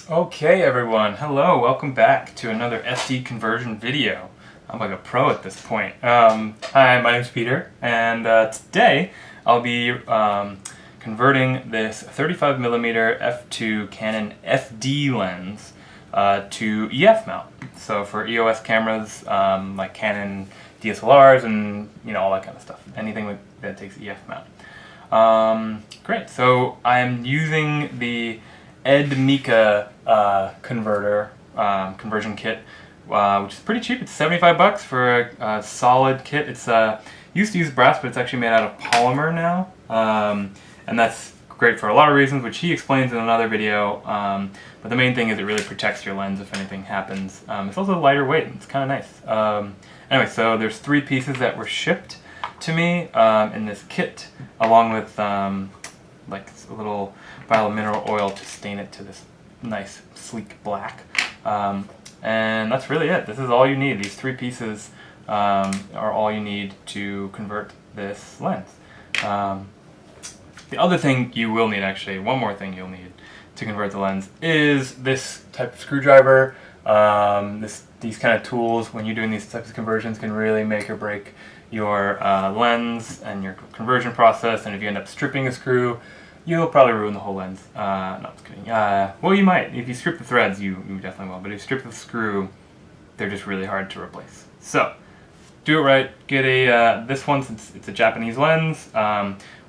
Okay everyone, hello, welcome back to another FD conversion video. I'm like a pro at this point. Hi, my name's Peter, and today I'll be converting this 35mm f2 Canon FD lens to EF mount. So for EOS cameras, like Canon DSLRs and all that kind of stuff. Anything that takes EF mount. Great, so I'm using the Ed Mika conversion kit, which is pretty cheap. It's 75 bucks for a solid kit. It's used to use brass, but it's actually made out of polymer now, and that's great for a lot of reasons, which he explains in another video. But the main thing is it really protects your lens if anything happens. It's also lighter weight. It's kind of nice. Anyway, so there's 3 pieces that were shipped to me in this kit, along with like a little vial of mineral oil to stain it to this nice sleek black, and that's really it. This is all you need. These 3 pieces are all you need to convert this lens. The other thing you will need, actually, one more thing you'll need to convert the lens is this type of screwdriver. These kind of tools, when you're doing these types of conversions, can really make or break your lens and your conversion process. And if you end up stripping a screw, you'll probably ruin the whole lens. No, I'm just kidding. Well, you might. If you strip the threads, you definitely will. But if you strip the screw, they're just really hard to replace. So, do it right. Get this one, since it's a Japanese lens.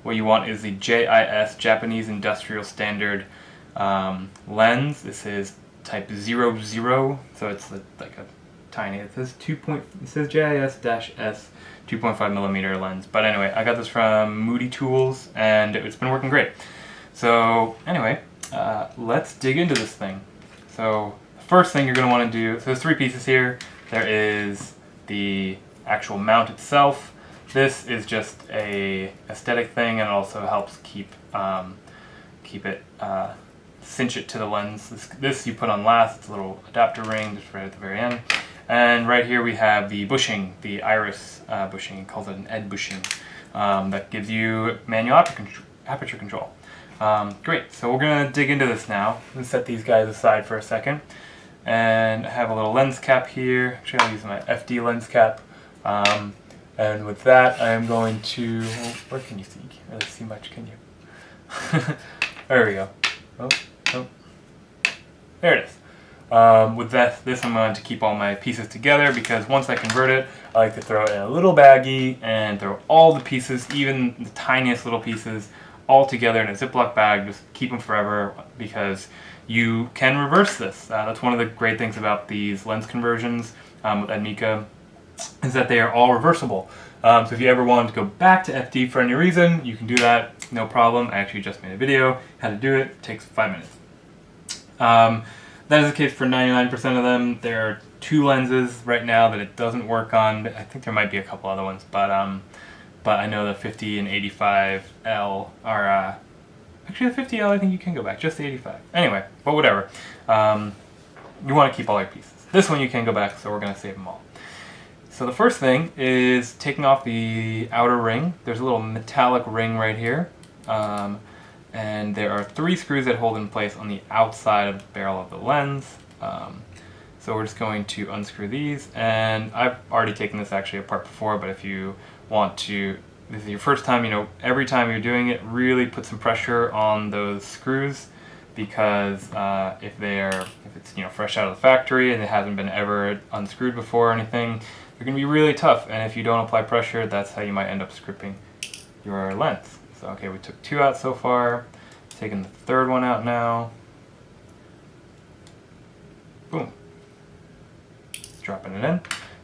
What you want is the JIS, Japanese Industrial Standard lens. This is type 00, so it's like a tiny. It says JIS-S 2.5mm lens. But anyway, I got this from Moody Tools, and it's been working great. So anyway, let's dig into this thing. So the first thing you're going to want to do, so there's 3 pieces here. There is the actual mount itself. This is just a aesthetic thing, and it also helps keep it cinch it to the lens. This you put on last. It's a little adapter ring just right at the very end. And right here we have the bushing, the iris bushing. He calls it an Ed bushing. That gives you manual aperture control. Great, so we're going to dig into this now. I'm going to set these guys aside for a second. And I have a little lens cap here. Actually, I'll use my FD lens cap. And with that, I am going to... Well, where can you see? You can't really see much, can you? There we go. Oh. There it is. With this I'm going to keep all my pieces together, because once I convert it, I like to throw it in a little baggie and throw all the pieces, even the tiniest little pieces, all together in a Ziploc bag. Just keep them forever, because you can reverse this. That's one of the great things about these lens conversions with Ed Mika, is that they are all reversible. So if you ever wanted to go back to FD for any reason, you can do that, no problem. I actually just made a video how to do it. It takes 5 minutes. That is the case for 99% of them. There are 2 lenses right now that it doesn't work on. I think there might be a couple other ones, but I know the 50 and 85L are actually the 50L. I think you can go back, just the 85. Anyway, but whatever. You want to keep all your pieces. This one you can go back, so we're going to save them all. So the first thing is taking off the outer ring. There's a little metallic ring right here. And there are 3 screws that hold in place on the outside of the barrel of the lens. So we're just going to unscrew these, and I've already taken this actually apart before, but if you want to, this is your first time, every time you're doing it, really put some pressure on those screws, because if it's fresh out of the factory and it hasn't been ever unscrewed before or anything, they're going to be really tough, and if you don't apply pressure, that's how you might end up stripping your lens. So okay, we took 2 out so far, taking the 3rd one out now. Boom. Dropping it in.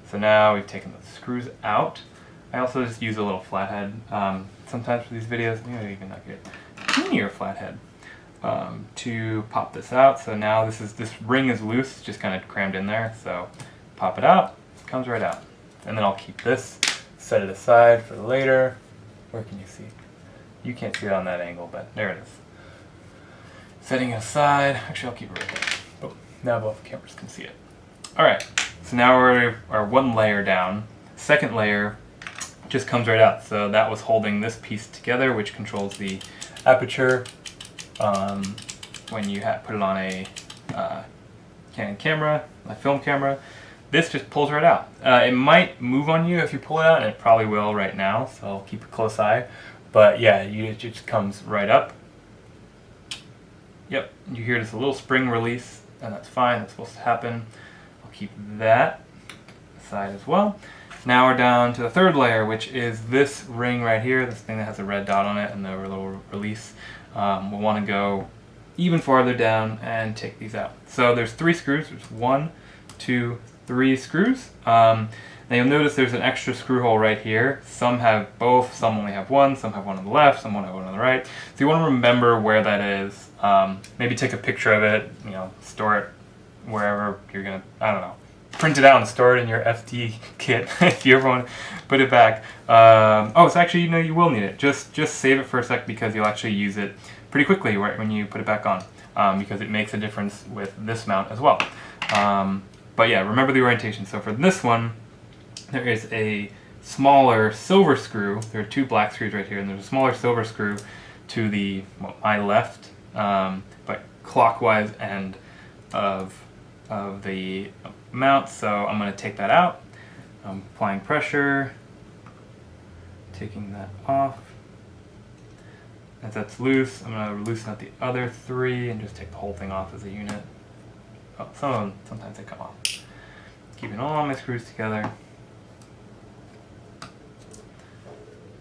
So now we've taken the screws out. I also just use a little flathead sometimes for these videos, maybe even not get a teenier flathead, to pop this out. So now this ring is loose, it's just kind of crammed in there, so pop it out, it comes right out. And then I'll keep this, set it aside for later. Where can you see? You can't see it on that angle, but there it is. Setting it aside. Actually, I'll keep it right there. Oh, now both cameras can see it. Alright, so now we're 1 layer down. 2nd layer just comes right out. So that was holding this piece together, which controls the aperture when you put it on a Canon camera, my film camera. This just pulls right out. It might move on you if you pull it out, and it probably will right now, so I'll keep a close eye. But yeah, it just comes right up. Yep, you hear just a little spring release, and that's fine, that's supposed to happen. I'll keep that aside as well. Now we're down to the third layer, which is this ring right here, this thing that has a red dot on it and the little release. We'll want to go even farther down and take these out. So there's 3 screws. There's 1, 2, 3 screws. Now you'll notice there's an extra screw hole right here. Some have both, some only have one, some have one on the left, some have one on the right. So you want to remember where that is. Maybe take a picture of it, store it wherever you're gonna, I don't know, print it out and store it in your FD kit if you ever want to put it back. Oh, it's actually, you will need it. Just save it for a sec because you'll actually use it pretty quickly right when you put it back on, because it makes a difference with this mount as well. But yeah, remember the orientation. So for this one, there is a smaller silver screw. There are 2 black screws right here, and there's a smaller silver screw to the my left, but clockwise end of the mount. So I'm going to take that out. I'm applying pressure, taking that off. As that's loose, I'm going to loosen up the other 3 and just take the whole thing off as a unit. Oh, some of them, sometimes they come off. Keeping all my screws together.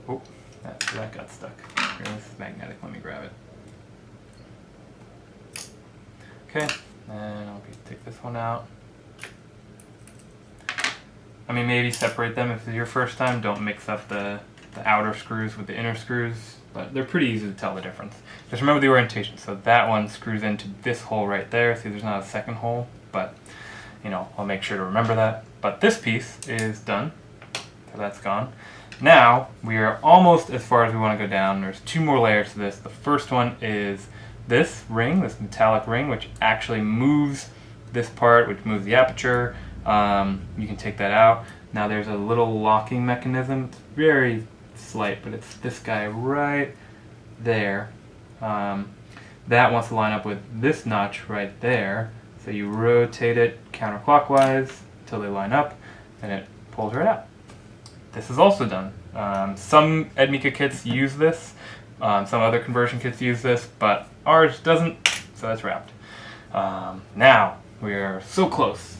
Oh, that got stuck. Here, this is magnetic, let me grab it. Okay, and I'll take this one out. I mean, maybe separate them if it's your first time. Don't mix up the outer screws with the inner screws, but they're pretty easy to tell the difference. Just remember the orientation. So that one screws into this hole right there. See, there's not a second hole, but I'll make sure to remember that. But this piece is done, so that's gone. Now we are almost as far as we want to go down. There's 2 more layers to this. The first one is this ring, this metallic ring, which actually moves this part, which moves the aperture. You can take that out. Now there's a little locking mechanism. It's very slight, but it's this guy right there. That wants to line up with this notch right there. So you rotate it counterclockwise until they line up, and it pulls right out. This is also done. Some Ed Mika kits use this. Some other conversion kits use this, but ours doesn't, so that's wrapped. Now, we are so close.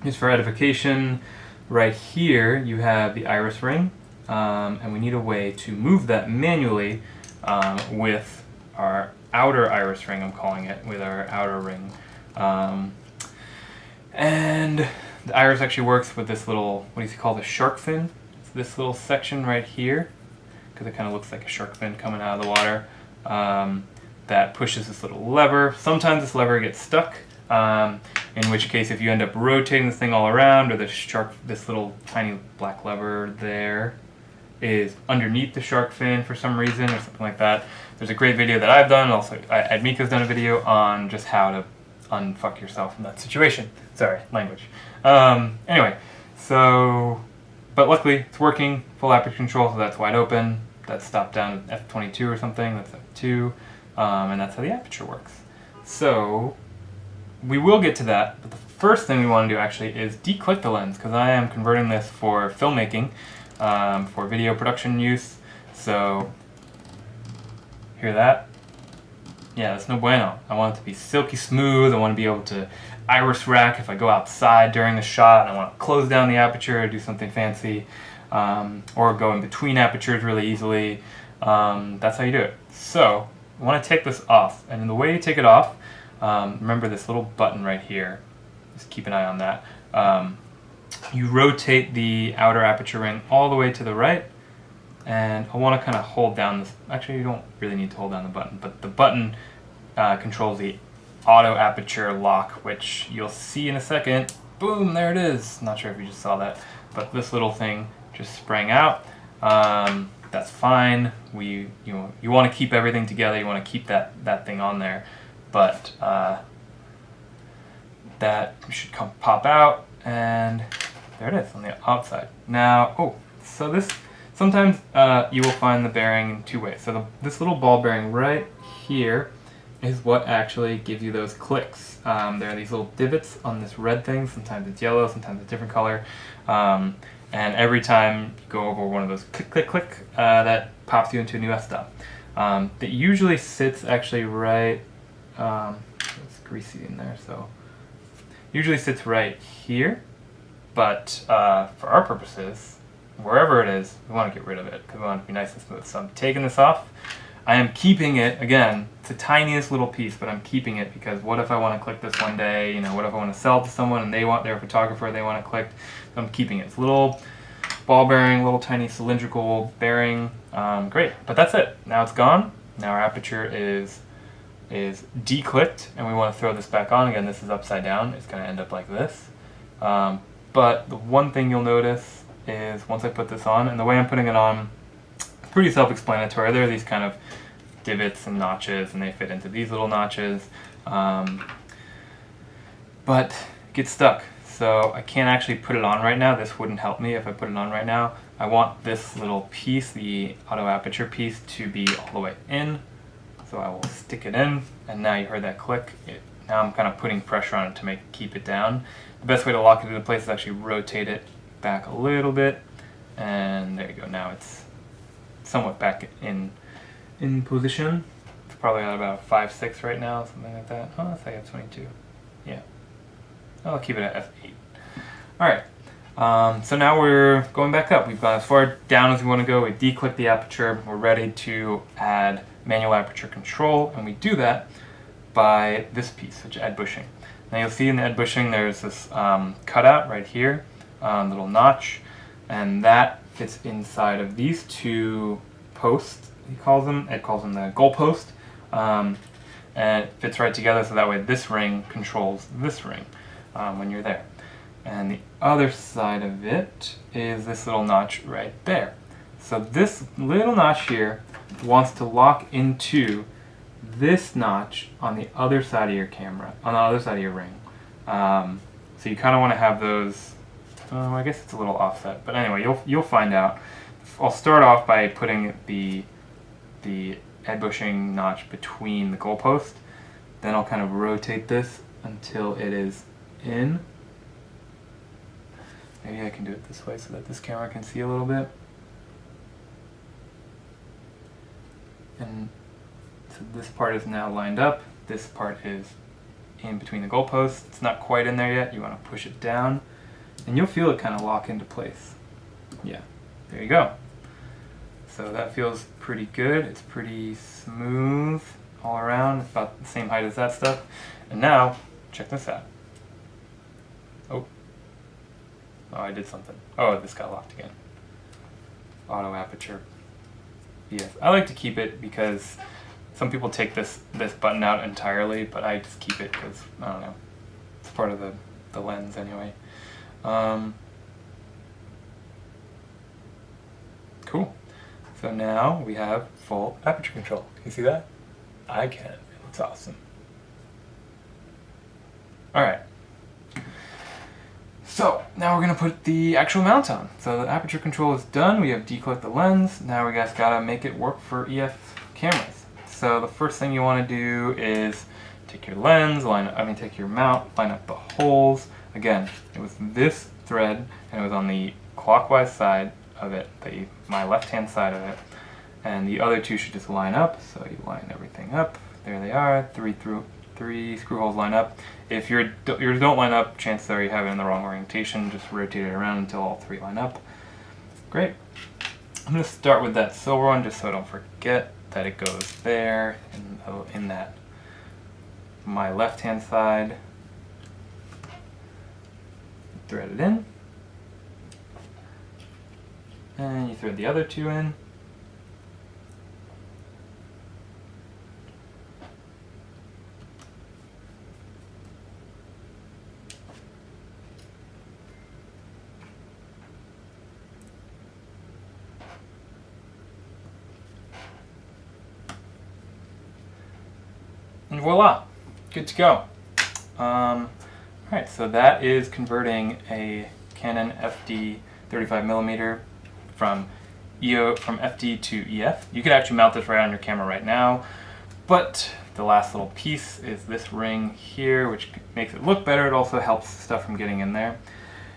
Just for edification, right here you have the iris ring, and we need a way to move that manually with our outer iris ring, I'm calling it, with our outer ring. And the iris actually works with this little, what do you call the shark fin? It's this little section right here, because it kind of looks like a shark fin coming out of the water. That pushes this little lever. Sometimes this lever gets stuck, in which case if you end up rotating this thing all around, or this little tiny black lever there is underneath the shark fin for some reason or something like that. There's a great video that I've done, also Ed Mika's done a video on just how to unfuck yourself in that situation. Sorry, language. Anyway, so, but luckily it's working, full aperture control, so that's wide open. That's stopped down at f22 or something, that's f2, and that's how the aperture works. So, we will get to that, but the first thing we want to do actually is declick the lens, because I am converting this for filmmaking, for video production use. So, hear that? Yeah, that's no bueno. I want it to be silky smooth. I want to be able to iris rack if I go outside during the shot and I want to close down the aperture or do something fancy, or go in between apertures really easily. That's how you do it. So, I want to take this off, and the way you take it off, remember this little button right here. Just keep an eye on that. You rotate the outer aperture ring all the way to the right, and I want to kind of hold down this. Actually, you don't really need to hold down the button, but the button controls the auto aperture lock, which you'll see in a second. Boom, there it is. Not sure if you just saw that, but this little thing just sprang out. That's fine. You want to keep everything together. You want to keep that thing on there, but that should pop out, and there it is on the outside. Now, so this. Sometimes you will find the bearing in 2 ways. So this little ball bearing right here is what actually gives you those clicks. There are these little divots on this red thing. Sometimes it's yellow, sometimes it's a different color. And every time you go over one of those click, click, click, that pops you into a new f-stop. That usually sits actually right, it's greasy in there, so usually sits right here, but for our purposes, wherever it is, we want to get rid of it because we want it to be nice and smooth. So I'm taking this off. I am keeping it, again, it's the tiniest little piece, but I'm keeping it because what if I want to click this one day, you know, what if I want to sell it to someone and they're a photographer, they want it clicked, so I'm keeping it. It's a little ball bearing, little tiny cylindrical bearing, great, but that's it. Now it's gone. Now our aperture is declicked and we want to throw this back on. Again, this is upside down, it's going to end up like this. But the one thing you'll notice is once I put this on, and the way I'm putting it on, pretty self-explanatory. There are these kind of divots and notches, and they fit into these little notches, but it gets stuck. So I can't actually put it on right now. This wouldn't help me if I put it on right now. I want this little piece, the auto aperture piece, to be all the way in. So I will stick it in, and now you heard that click. Now I'm kind of putting pressure on it to keep it down. The best way to lock it into place is actually rotate it back a little bit, and there you go. Now it's somewhat back in position. It's probably at about 5.6 right now, something like that. Oh, that's like f22. Yeah. I'll keep it at f8. Alright, so now we're going back up. We've gone as far down as we want to go. We declick the aperture. We're ready to add manual aperture control, and we do that by this piece, which is edge bushing. Now you'll see in the edge bushing there's this cutout right here, little notch, and that fits inside of these two posts, he calls them. Ed calls them the goal post. And it fits right together so that way this ring controls this ring when you're there. And the other side of it is this little notch right there. So this little notch here wants to lock into this notch on the other side of your camera, on the other side of your ring. So you kind of want to have those. I guess it's a little offset, but anyway, you'll find out. I'll start off by putting the edge bushing notch between the goalpost. Then I'll kind of rotate this until it is in. Maybe I can do it this way so that this camera can see a little bit. And so this part is now lined up. This part is in between the goalposts. It's not quite in there yet. You want to push it down. And you'll feel it kind of lock into place. Yeah, there you go. So that feels pretty good. It's pretty smooth all around. It's about the same height as that stuff. And now, check this out. Oh, I did something. Oh, this got locked again. Auto aperture. Yes, I like to keep it because some people take this button out entirely, but I just keep it because, I don't know, it's part of the lens anyway. Cool. So now we have full aperture control. Can you see that? I can. It looks awesome. Alright. So now we're going to put the actual mount on. So the aperture control is done. We have declicked the lens. Now we guys got to make it work for EF cameras. So the first thing you want to do is take your lens, take your mount, line up the holes. Again, it was this thread, and it was on the clockwise side of it, my left-hand side of it, and the other two should just line up. So you line everything up. There they are. Three screw holes line up. If yours don't line up, chances are you have it in the wrong orientation. Just rotate it around until all three line up. Great. I'm going to start with that silver one just so I don't forget that it goes there in that my left-hand side. Thread it in, and you thread the other two in. And voila, good to go. Alright, so that is converting a Canon FD 35mm from FD to EF. You could actually mount this right on your camera right now, but The last little piece is this ring here, which makes it look better. It also helps stuff from getting in there.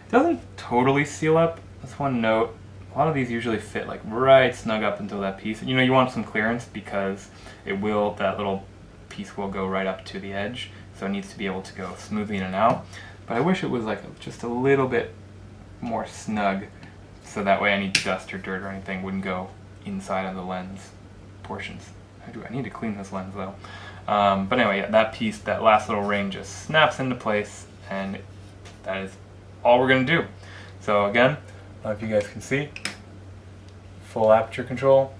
It doesn't totally seal up. That's one note. A lot of these usually fit like right snug up until that piece. You know, you want some clearance because that little piece will go right up to the edge. So it needs to be able to go smoothly in and out. But I wish it was like just a little bit more snug, so that way any dust or dirt or anything wouldn't go inside of the lens portions. I need to clean this lens though. But anyway, yeah, that piece, that last little ring just snaps into place, and that is all we're going to do. So again, I don't know if you guys can see, full aperture control.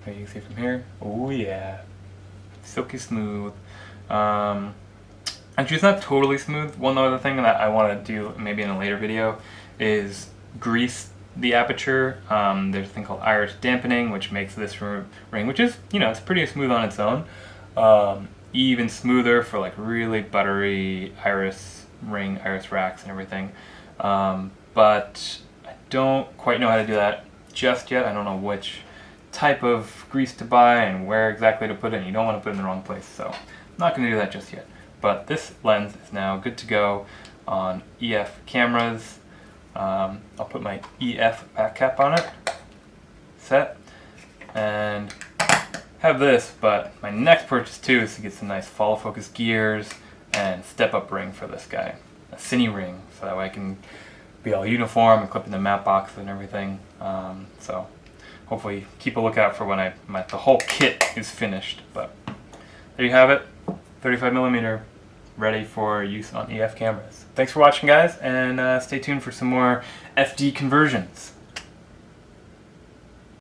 You can see from here. Oh yeah, silky smooth. Actually, it's not totally smooth. One other thing that I want to do maybe in a later video is grease the aperture. There's a thing called iris dampening, which makes this ring, which is, you know, it's pretty smooth on its own, even smoother for like really buttery iris racks and everything. But I don't quite know how to do that just yet. I don't know which type of grease to buy and where exactly to put it. You don't want to put it in the wrong place, so I'm not going to do that just yet. But this lens is now good to go on EF cameras. I'll put my EF back cap on it, set, and have this, but my next purchase too is to get some nice follow focus gears and step up ring for this guy, a cine ring, so that way I can be all uniform and clip in the matte box and everything. So hopefully keep a lookout for when the whole kit is finished. But there you have it, 35mm, ready for use on EF cameras. Thanks for watching, guys, and stay tuned for some more FD conversions.